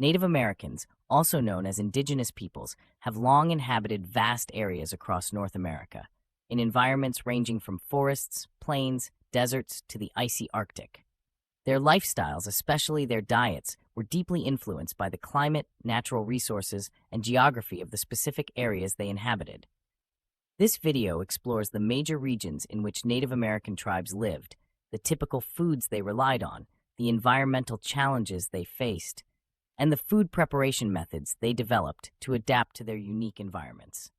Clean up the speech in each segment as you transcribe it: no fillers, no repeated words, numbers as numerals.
Native Americans, also known as indigenous peoples, have long inhabited vast areas across North America, in environments ranging from forests, plains, deserts, to the icy Arctic. Their lifestyles, especially their diets, were deeply influenced by the climate, natural resources, and geography of the specific areas they inhabited. This video explores the major regions in which Native American tribes lived, the typical foods they relied on, the environmental challenges they faced, and the food preparation methods they developed to adapt to their unique environments.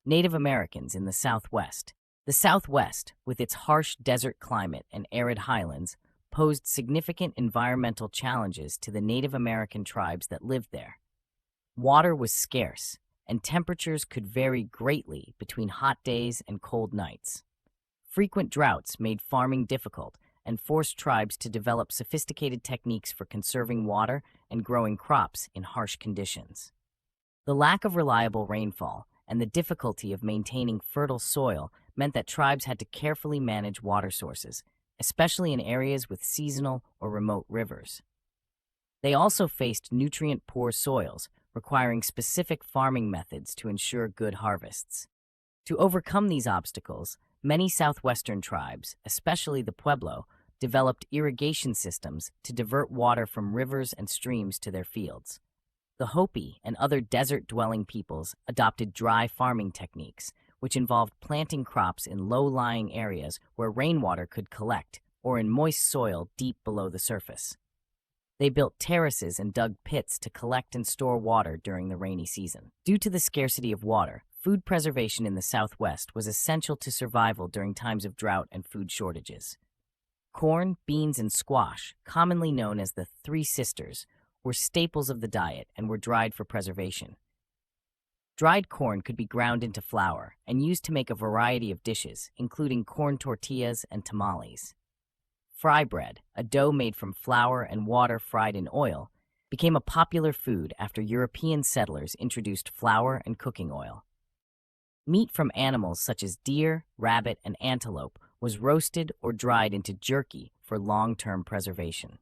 Native Americans in the Southwest. The Southwest, with its harsh desert climate and arid highlands, posed significant environmental challenges to the Native American tribes that lived there. Water was scarce, and temperatures could vary greatly between hot days and cold nights. Frequent droughts made farming difficult and forced tribes to develop sophisticated techniques for conserving water and growing crops in harsh conditions. The lack of reliable rainfall and the difficulty of maintaining fertile soil meant that tribes had to carefully manage water sources, especially in areas with seasonal or remote rivers. They also faced nutrient-poor soils, requiring specific farming methods to ensure good harvests. To overcome these obstacles, many southwestern tribes, especially the Pueblo, developed irrigation systems to divert water from rivers and streams to their fields. The Hopi and other desert-dwelling peoples adopted dry farming techniques, which involved planting crops in low-lying areas where rainwater could collect, or in moist soil deep below the surface. They built terraces and dug pits to collect and store water during the rainy season. Due to the scarcity of water, food preservation in the Southwest was essential to survival during times of drought and food shortages. Corn, beans, and squash, commonly known as the Three Sisters, were staples of the diet and were dried for preservation. Dried corn could be ground into flour and used to make a variety of dishes, including corn tortillas and tamales. Fry bread, a dough made from flour and water fried in oil, became a popular food after European settlers introduced flour and cooking oil. Meat from animals such as deer, rabbit, and antelope was roasted or dried into jerky for long-term preservation.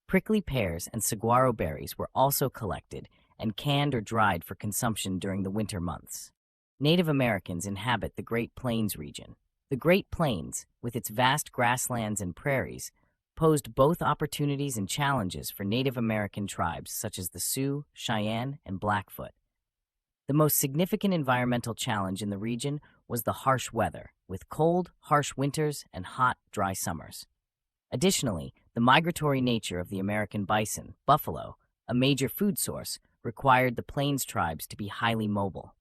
Prickly pears and saguaro berries were also collected and canned or dried for consumption during the winter months. Native Americans inhabit the Great Plains region. The Great Plains, with its vast grasslands and prairies, posed both opportunities and challenges for Native American tribes such as the Sioux, Cheyenne, and Blackfoot. The most significant environmental challenge in the region was the harsh weather, with cold, harsh winters and hot, dry summers. Additionally, the migratory nature of the American bison, buffalo, a major food source, required the Plains tribes to be highly mobile.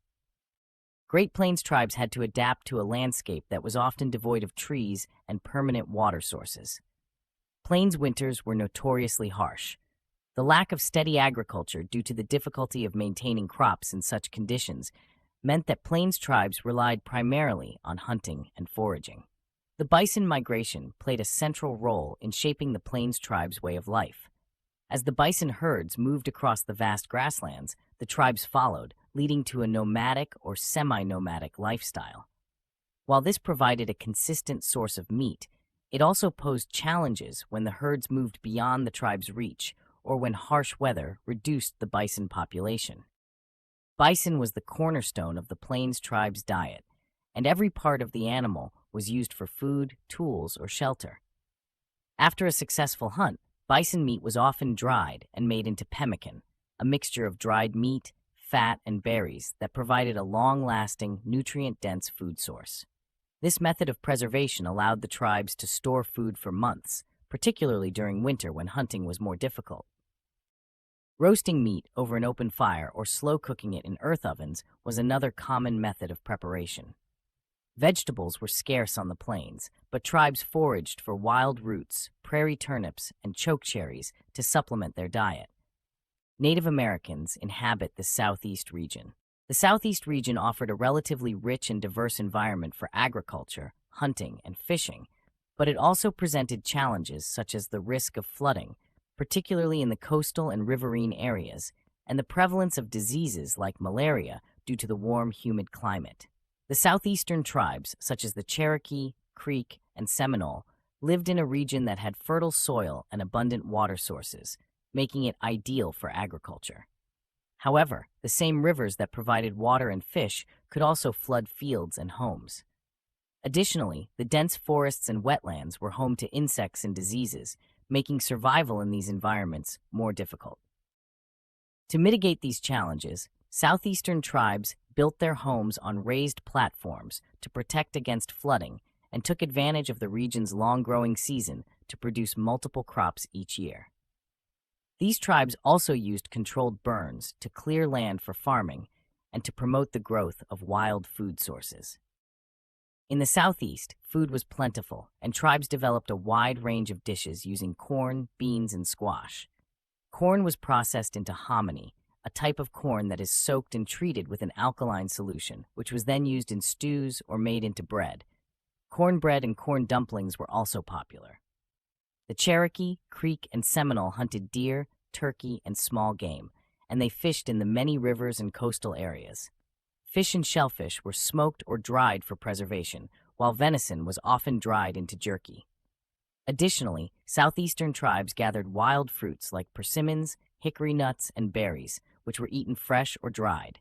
Great Plains tribes had to adapt to a landscape that was often devoid of trees and permanent water sources. Plains winters were notoriously harsh. The lack of steady agriculture due to the difficulty of maintaining crops in such conditions meant that Plains tribes relied primarily on hunting and foraging. The bison migration played a central role in shaping the Plains tribes' way of life. As the bison herds moved across the vast grasslands, the tribes followed, leading to a nomadic or semi-nomadic lifestyle. While this provided a consistent source of meat, it also posed challenges when the herds moved beyond the tribe's reach or when harsh weather reduced the bison population. Bison was the cornerstone of the Plains tribe's diet, and every part of the animal was used for food, tools, or shelter. After a successful hunt, bison meat was often dried and made into pemmican, a mixture of dried meat, fat, and berries that provided a long-lasting, nutrient-dense food source. This method of preservation allowed the tribes to store food for months, particularly during winter when hunting was more difficult. Roasting meat over an open fire or slow cooking it in earth ovens was another common method of preparation. Vegetables were scarce on the plains, but tribes foraged for wild roots, prairie turnips, and chokecherries to supplement their diet. Native Americans inhabit the Southeast region. The Southeast region offered a relatively rich and diverse environment for agriculture, hunting, and fishing, but it also presented challenges such as the risk of flooding, particularly in the coastal and riverine areas, and the prevalence of diseases like malaria due to the warm, humid climate. The southeastern tribes, such as the Cherokee, Creek, and Seminole, lived in a region that had fertile soil and abundant water sources, making it ideal for agriculture. However, the same rivers that provided water and fish could also flood fields and homes. Additionally, the dense forests and wetlands were home to insects and diseases, making survival in these environments more difficult. To mitigate these challenges, southeastern tribes built their homes on raised platforms to protect against flooding and took advantage of the region's long growing season to produce multiple crops each year. These tribes also used controlled burns to clear land for farming and to promote the growth of wild food sources. In the southeast, food was plentiful, and tribes developed a wide range of dishes using corn, beans, and squash. Corn was processed into hominy, a type of corn that is soaked and treated with an alkaline solution, which was then used in stews or made into bread. Cornbread and corn dumplings were also popular. The Cherokee, Creek, and Seminole hunted deer, turkey, and small game, and they fished in the many rivers and coastal areas. Fish and shellfish were smoked or dried for preservation, while venison was often dried into jerky. Additionally, southeastern tribes gathered wild fruits like persimmons, hickory nuts, and berries, which were eaten fresh or dried.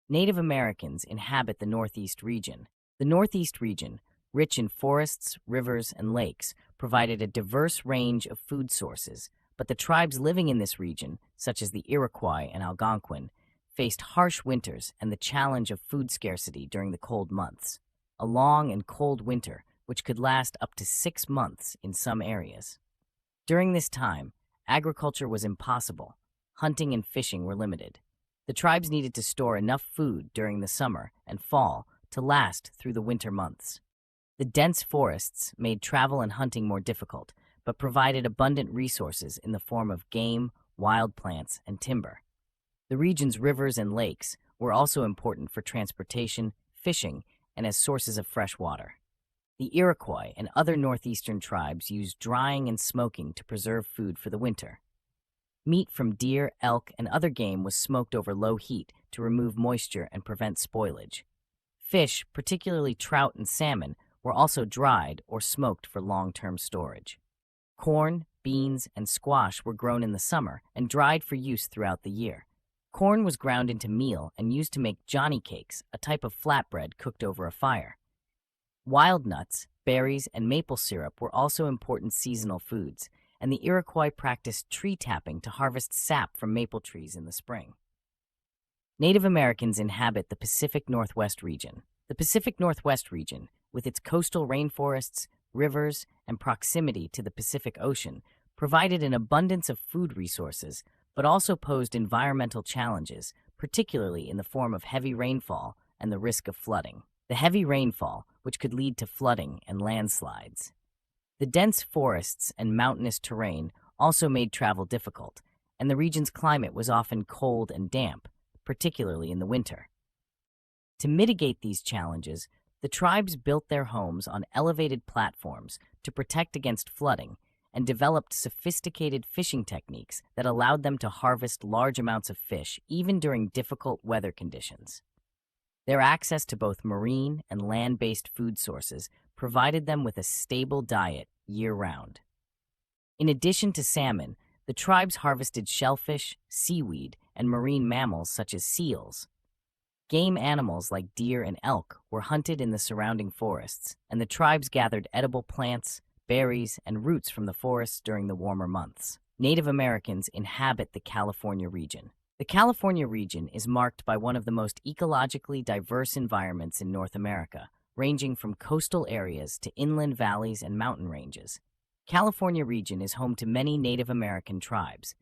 Native Americans inhabit the Northeast region. The Northeast region, rich in forests, rivers, and lakes, provided a diverse range of food sources, but the tribes living in this region, such as the Iroquois and Algonquin, faced harsh winters and the challenge of food scarcity during the cold months. A long and cold winter which could last up to 6 months in some areas. During this time, agriculture was impossible. Hunting and fishing were limited. The tribes needed to store enough food during the summer and fall to last through the winter months. The dense forests made travel and hunting more difficult, but provided abundant resources in the form of game, wild plants, and timber. The region's rivers and lakes were also important for transportation, fishing, and as sources of fresh water. The Iroquois and other northeastern tribes used drying and smoking to preserve food for the winter. Meat from deer, elk, and other game was smoked over low heat to remove moisture and prevent spoilage. Fish, particularly trout and salmon, were also dried or smoked for long-term storage. Corn, beans, and squash were grown in the summer and dried for use throughout the year. Corn was ground into meal and used to make johnny cakes, a type of flatbread cooked over a fire. Wild nuts, berries, and maple syrup were also important seasonal foods, and the Iroquois practiced tree tapping to harvest sap from maple trees in the spring. Native Americans inhabit the Pacific Northwest region. The Pacific Northwest region, with its coastal rainforests, rivers, and proximity to the Pacific Ocean, provided an abundance of food resources, but also posed environmental challenges, particularly in the form of heavy rainfall and the risk of flooding. The heavy rainfall, which could lead to flooding and landslides. The dense forests and mountainous terrain also made travel difficult, and the region's climate was often cold and damp, particularly in the winter. To mitigate these challenges, the tribes built their homes on elevated platforms to protect against flooding and developed sophisticated fishing techniques that allowed them to harvest large amounts of fish even during difficult weather conditions. Their access to both marine and land-based food sources provided them with a stable diet year-round. In addition to salmon, the tribes harvested shellfish, seaweed, and marine mammals such as seals. Game animals like deer and elk were hunted in the surrounding forests, and the tribes gathered edible plants, berries, and roots from the forests during the warmer months. Native Americans inhabit the California region. The California region is marked by one of the most ecologically diverse environments in North America, ranging from coastal areas to inland valleys and mountain ranges. California region is home to many Native American tribes.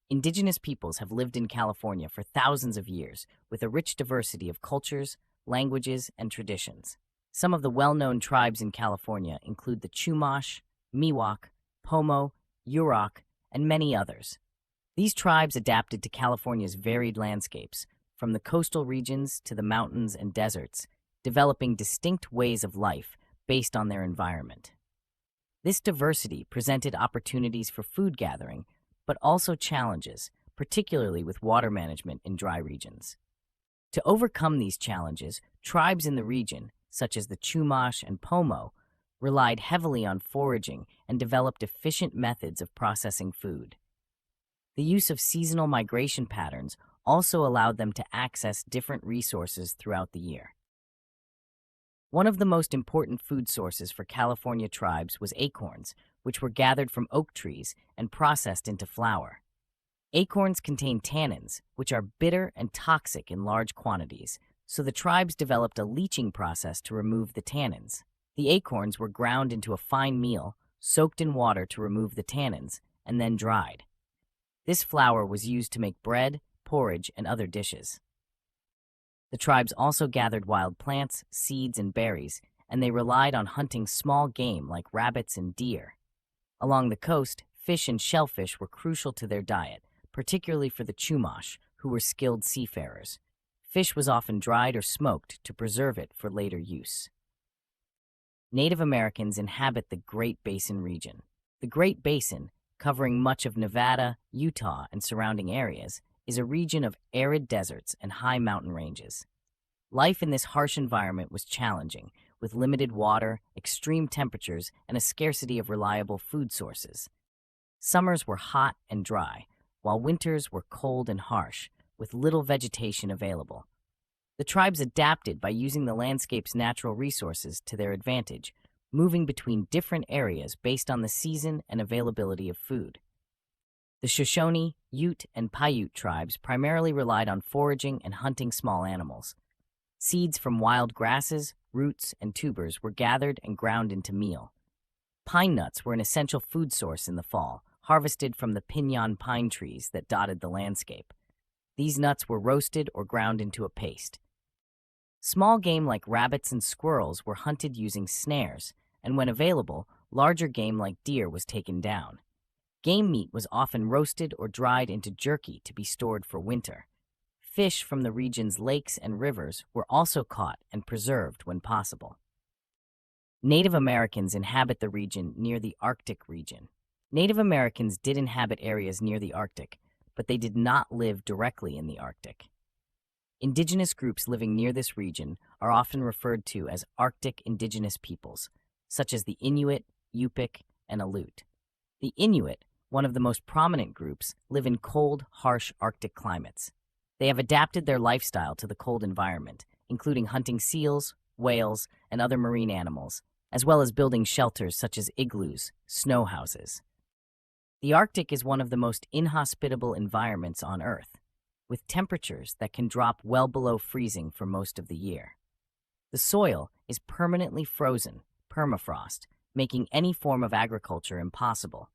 Indigenous peoples have lived in California for thousands of years, with a rich diversity of cultures, languages, and traditions. Some of the well-known tribes in California include the Chumash, Miwok, Pomo, Yurok, and many others. These tribes adapted to California's varied landscapes, from the coastal regions to the mountains and deserts, developing distinct ways of life based on their environment. This diversity presented opportunities for food gathering, but also challenges, particularly with water management in dry regions. To overcome these challenges, tribes in the region, such as the Chumash and Pomo, relied heavily on foraging and developed efficient methods of processing food. The use of seasonal migration patterns also allowed them to access different resources throughout the year. One of the most important food sources for California tribes was acorns, which were gathered from oak trees and processed into flour. Acorns contain tannins, which are bitter and toxic in large quantities, so the tribes developed a leaching process to remove the tannins. The acorns were ground into a fine meal, soaked in water to remove the tannins, and then dried. This flour was used to make bread, porridge, and other dishes. The tribes also gathered wild plants, seeds, and berries, and they relied on hunting small game like rabbits and deer. Along the coast, fish and shellfish were crucial to their diet, particularly for the Chumash, who were skilled seafarers. Fish was often dried or smoked to preserve it for later use. Native Americans inhabit the Great Basin region. The Great Basin, covering much of Nevada, Utah, and surrounding areas, is a region of arid deserts and high mountain ranges. Life in this harsh environment was challenging, with limited water, extreme temperatures, and a scarcity of reliable food sources. Summers were hot and dry, while winters were cold and harsh, with little vegetation available. The tribes adapted by using the landscape's natural resources to their advantage, moving between different areas based on the season and availability of food. The Shoshone, Ute, and Paiute tribes primarily relied on foraging and hunting small animals. Seeds from wild grasses, roots, and tubers were gathered and ground into meal. Pine nuts were an essential food source in the fall, harvested from the piñón pine trees that dotted the landscape. These nuts were roasted or ground into a paste. Small game like rabbits and squirrels were hunted using snares, and when available, larger game like deer was taken down. Game meat was often roasted or dried into jerky to be stored for winter. Fish from the region's lakes and rivers were also caught and preserved when possible. Native Americans inhabit the region near the Arctic region. Native Americans did inhabit areas near the Arctic, but they did not live directly in the Arctic. Indigenous groups living near this region are often referred to as Arctic indigenous peoples, such as the Inuit, Yupik, and Aleut. The Inuit, one of the most prominent groups, live in cold, harsh Arctic climates. They have adapted their lifestyle to the cold environment, including hunting seals, whales, and other marine animals, as well as building shelters such as igloos, snow houses. The Arctic is one of the most inhospitable environments on Earth, with temperatures that can drop well below freezing for most of the year. The soil is permanently frozen, permafrost, making any form of agriculture impossible.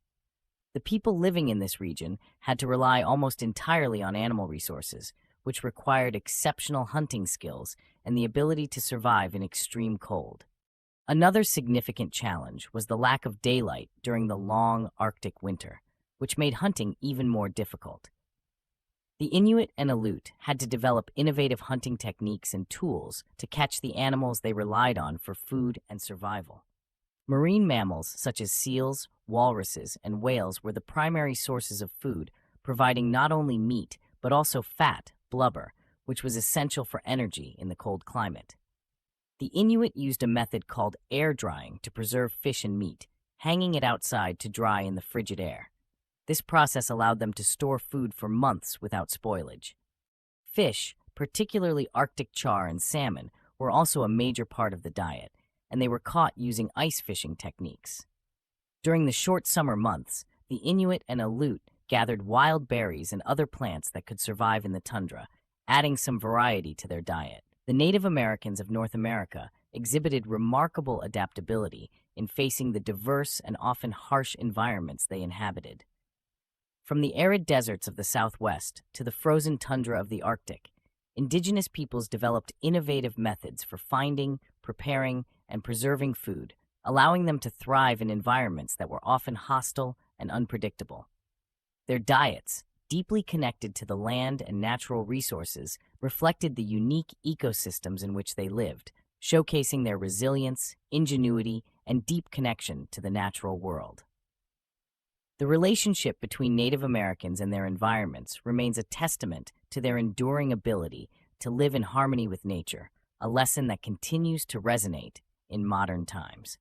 The people living in this region had to rely almost entirely on animal resources, which required exceptional hunting skills and the ability to survive in extreme cold. Another significant challenge was the lack of daylight during the long Arctic winter, which made hunting even more difficult. The Inuit and Aleut had to develop innovative hunting techniques and tools to catch the animals they relied on for food and survival. Marine mammals such as seals, walruses, and whales were the primary sources of food, providing not only meat but also fat, blubber, which was essential for energy in the cold climate. The Inuit used a method called air drying to preserve fish and meat, hanging it outside to dry in the frigid air. This process allowed them to store food for months without spoilage. Fish, particularly Arctic char and salmon, were also a major part of the diet, and they were caught using ice fishing techniques. During the short summer months, the Inuit and Aleut gathered wild berries and other plants that could survive in the tundra, adding some variety to their diet. The Native Americans of North America exhibited remarkable adaptability in facing the diverse and often harsh environments they inhabited. From the arid deserts of the Southwest to the frozen tundra of the Arctic, indigenous peoples developed innovative methods for finding, preparing, and preserving food, allowing them to thrive in environments that were often hostile and unpredictable. Their diets, deeply connected to the land and natural resources, reflected the unique ecosystems in which they lived, showcasing their resilience, ingenuity, and deep connection to the natural world. The relationship between Native Americans and their environments remains a testament to their enduring ability to live in harmony with nature, a lesson that continues to resonate in modern times.